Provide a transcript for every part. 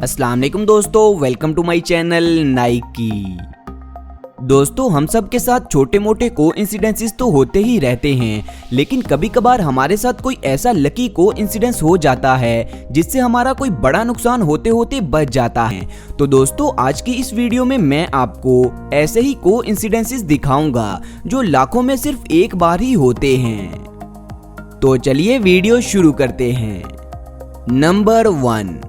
अस्सलाम वालेकुम दोस्तों, वेलकम टू माय चैनल नाइकी। दोस्तों, हम सब के साथ छोटे मोटे कोइंसिडेंसेस तो होते ही रहते हैं, लेकिन कभी कभार हमारे साथ कोई ऐसा लकी कोइंसिडेंस हो जाता है जिससे हमारा कोई बड़ा नुकसान होते होते बच जाता है। तो दोस्तों, आज की इस वीडियो में मैं आपको ऐसे ही कोइंसिडेंसेस दिखाऊंगा जो लाखों में सिर्फ एक बार ही होते हैं। तो चलिए वीडियो शुरू करते हैं। नंबर 1।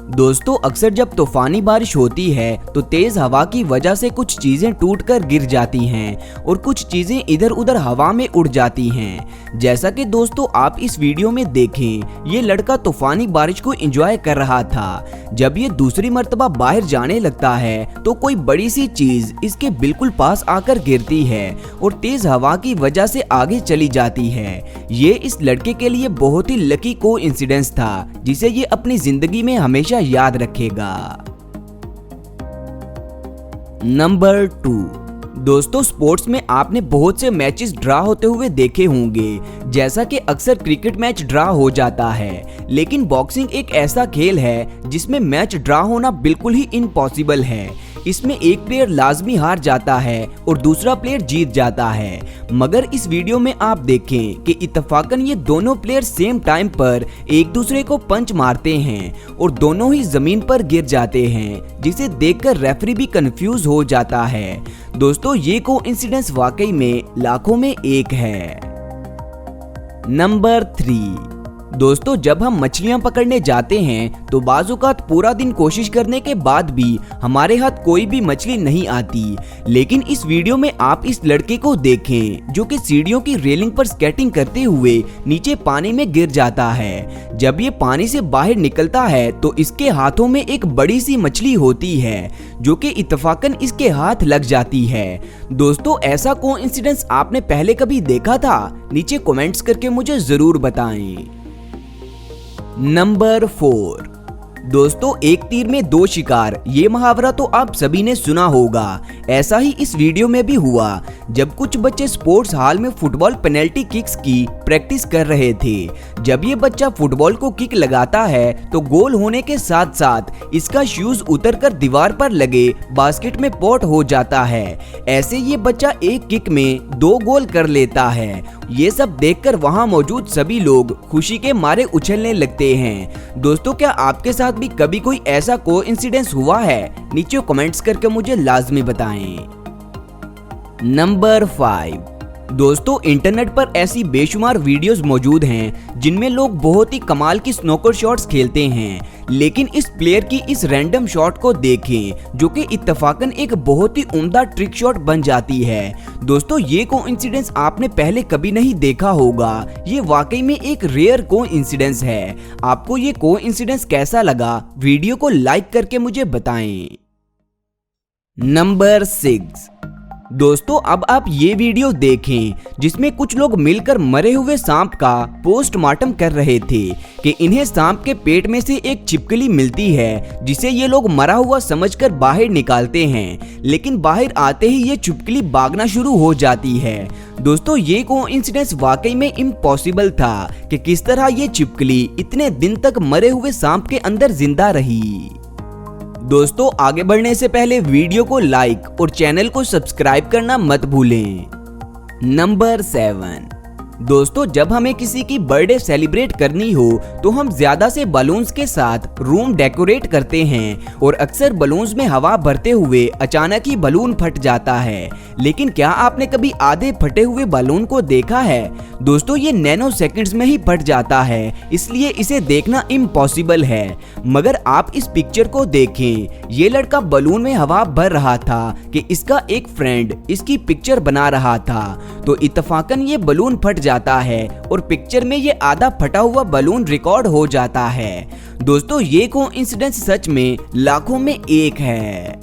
दोस्तों, अक्सर जब तूफानी बारिश होती है तो तेज हवा की वजह से कुछ चीजें टूटकर गिर जाती हैं और कुछ चीजें इधर उधर हवा में उड़ जाती हैं। जैसा कि दोस्तों आप इस वीडियो में देखें, ये लड़का तूफानी बारिश को एंजॉय कर रहा था। जब ये दूसरी मर्तबा बाहर जाने लगता है तो कोई बड़ी सी चीज इसके बिल्कुल पास आकर गिरती है और तेज हवा की वजह से आगे चली जाती है। ये इस लड़के के लिए बहुत ही लकी कोइंसिडेंस था जिसे ये अपनी जिंदगी में हमेशा याद रखेगा। नंबर 2। दोस्तों, स्पोर्ट्स में आपने बहुत से मैचेस ड्रा होते हुए देखे होंगे। जैसा कि अक्सर क्रिकेट मैच ड्रा हो जाता है, लेकिन बॉक्सिंग एक ऐसा खेल है जिसमें मैच ड्रा होना बिल्कुल ही इम्पॉसिबल है। इसमें एक प्लेयर लाजमी हार जाता है और दूसरा प्लेयर जीत जाता है। मगर इस वीडियो में आप देखें कि इत्तफाकन ये दोनों प्लेयर सेम टाइम पर एक दूसरे को पंच मारते हैं और दोनों ही जमीन पर गिर जाते हैं, जिसे देखकर रेफरी भी कंफ्यूज हो जाता है। दोस्तों, ये कोइंसिडेंस वाकई में लाखों में एक है। नंबर 3। दोस्तों, जब हम मछलियां पकड़ने जाते हैं तो बाज़-औक़ात पूरा दिन कोशिश करने के बाद भी हमारे हाथ कोई भी मछली नहीं आती। लेकिन इस वीडियो में आप इस लड़के को देखें जो कि सीढ़ियों की रेलिंग पर स्केटिंग करते हुए नीचे पानी में गिर जाता है। जब ये पानी से बाहर निकलता है तो इसके हाथों में एक बड़ी सी मछली होती है जो कि इत्तफाकन इसके हाथ लग जाती है। दोस्तों, ऐसा कोइंसिडेंस आपने पहले कभी देखा था? नीचे कमेंट्स करके मुझे जरूर बताएं। नंबर 4। दोस्तों, एक तीर में दो शिकार, ये मुहावरा तो आप सभी ने सुना होगा। ऐसा ही इस वीडियो में भी हुआ जब कुछ बच्चे स्पोर्ट्स हॉल में फुटबॉल पेनल्टी किक्स की प्रैक्टिस कर रहे थे। जब ये बच्चा फुटबॉल को किक लगाता है तो गोल होने के साथ साथ इसका शूज उतरकर दीवार पर लगे बास्केट में पॉट हो जाता है। ऐसे ये बच्चा एक किक में 2 गोल कर लेता है। ये सब देखकर वहां मौजूद सभी लोग खुशी के मारे उछलने लगते हैं। दोस्तों, क्या आपके साथ भी कभी कोई ऐसा कोइंसिडेंस हुआ है? नीचे कमेंट्स करके मुझे लाजमी बताएं। नंबर 5। दोस्तों, इंटरनेट पर ऐसी बेशुमार वीडियोस मौजूद हैं जिनमें लोग बहुत ही कमाल की स्नूकर शॉट्स खेलते हैं, लेकिन इस प्लेयर की इस रैंडम शॉट को देखें जो कि इत्तफाकन एक बहुत ही उम्दा ट्रिक शॉट बन जाती है। दोस्तों, ये कोइंसिडेंस आपने पहले कभी नहीं देखा होगा। ये वाकई में एक रेयर कोइंसिडेंस है। आपको ये कोइंसिडेंस कैसा लगा? वीडियो को लाइक करके मुझे बताएं। नंबर 6। दोस्तों, अब आप ये वीडियो देखें जिसमें कुछ लोग मिलकर मरे हुए सांप का पोस्टमार्टम कर रहे थे कि इन्हें सांप के पेट में से एक छिपकली मिलती है जिसे ये लोग मरा हुआ समझकर बाहर निकालते हैं, लेकिन बाहर आते ही ये छिपकली भागना शुरू हो जाती है। दोस्तों, ये कोइंसिडेंस वाकई में इम्पॉसिबल था कि किस तरह ये छिपकली इतने दिन तक मरे हुए सांप के अंदर जिंदा रही। दोस्तों, आगे बढ़ने से पहले वीडियो को लाइक और चैनल को सब्सक्राइब करना मत भूलें। नंबर 7। दोस्तों, जब हमें किसी की बर्थडे सेलिब्रेट करनी हो तो हम ज्यादा से बलून्स के साथ रूम डेकोरेट करते हैं और अक्सर बलून्स में हवा भरते हुए अचानक ही बलून फट जाता है। लेकिन क्या आपने कभी आधे फटे हुए बलून को देखा है? दोस्तों, ये नैनो सेकंड्स में ही फट जाता है, इसलिए इसे देखना इम्पॉसिबल है। मगर आप इस पिक्चर को देखें, ये लड़का बलून में हवा भर रहा था कि इसका एक फ्रेंड इसकी पिक्चर बना रहा था, तो इत्तफाकन ये बलून फट जाता है और पिक्चर में ये आधा फटा हुआ बलून रिकॉर्ड हो जाता है। दोस्तों, ये कोइंसिडेंस सच में लाखों में एक है।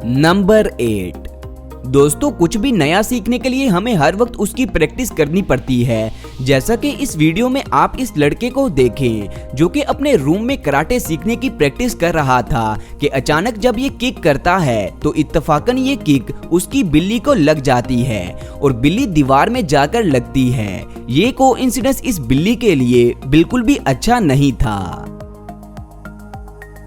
नंबर 8। दोस्तों, कुछ भी नया सीखने के लिए हमें हर वक्त उसकी प्रैक्टिस करनी पड़ती है। जैसा कि इस वीडियो में आप इस लड़के को देखें जो कि अपने रूम में कराटे सीखने की प्रैक्टिस कर रहा था कि अचानक जब ये किक करता है तो इत्तफाकन ये किक उसकी बिल्ली को लग जाती है और बिल्ली दीवार में जाकर लगती है। ये कोइंसिडेंस इस बिल्ली के लिए बिल्कुल भी अच्छा नहीं था।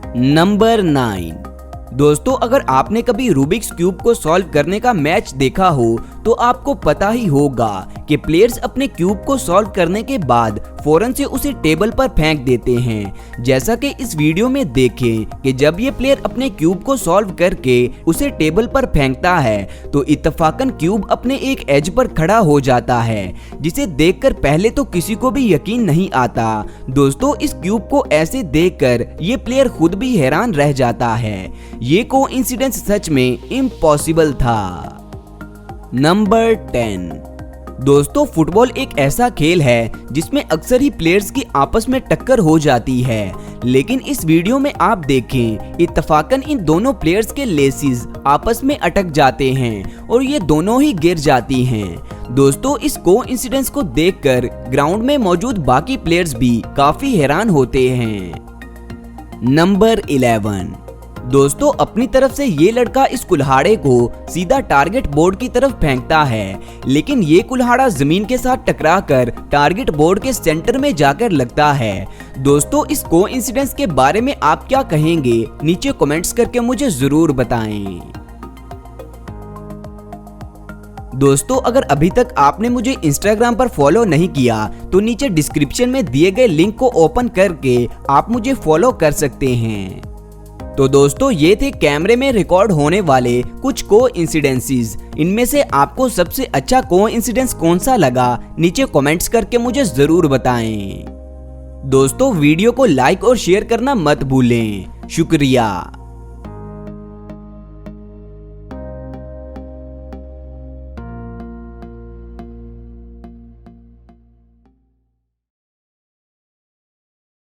नंबर 9। दोस्तों अगर आपने कभी रूबिक्स क्यूब को सॉल्व करने का मैच देखा हो तो आपको पता ही होगा कि प्लेयर्स अपने क्यूब को सॉल्व करने के बाद फौरन से उसे टेबल पर फेंक देते हैं। जैसा कि इस वीडियो में देखें कि जब ये प्लेयर अपने क्यूब को सॉल्व करके उसे टेबल पर फेंकता है तो इत्तफाकन क्यूब अपने एक एज पर खड़ा हो जाता है, जिसे देखकर पहले तो किसी को भी यकीन नहीं आता। दोस्तों इस क्यूब को ऐसे देखकर ये प्लेयर खुद भी हैरान रह जाता है। ये कोइंसिडेंस सच में इम्पॉसिबल था। नंबर 10। दोस्तों फुटबॉल एक ऐसा खेल है जिसमें अक्सर ही प्लेयर्स की आपस में टक्कर हो जाती है, लेकिन इस वीडियो में आप देखें इत्तफाकन इन दोनों प्लेयर्स के लेसिस आपस में अटक जाते हैं और ये दोनों ही गिर जाती हैं। दोस्तों इस कोइंसिडेंस को देखकर ग्राउंड में मौजूद बाकी प्लेयर्स भी काफी हैरान होते हैं। नंबर 11। दोस्तों अपनी तरफ से ये लड़का इस कुल्हाड़े को सीधा टारगेट बोर्ड की तरफ फेंकता है, लेकिन ये कुल्हाड़ा जमीन के साथ टकराकर टारगेट बोर्ड के सेंटर में जाकर लगता है। दोस्तों इस कोइंसिडेंस के बारे में आप क्या कहेंगे, नीचे कमेंट्स करके मुझे जरूर बताएं। दोस्तों अगर अभी तक आपने मुझे इंस्टाग्राम पर फॉलो नहीं किया तो नीचे डिस्क्रिप्शन में दिए गए लिंक को ओपन करके आप मुझे फॉलो कर सकते हैं। तो दोस्तों ये थे कैमरे में रिकॉर्ड होने वाले कुछ कोइंसिडेंसेस। इनमें से आपको सबसे अच्छा कोइंसिडेंस कौन सा लगा, नीचे कमेंट्स करके मुझे जरूर बताएं। दोस्तों वीडियो को लाइक और शेयर करना मत भूलें। शुक्रिया।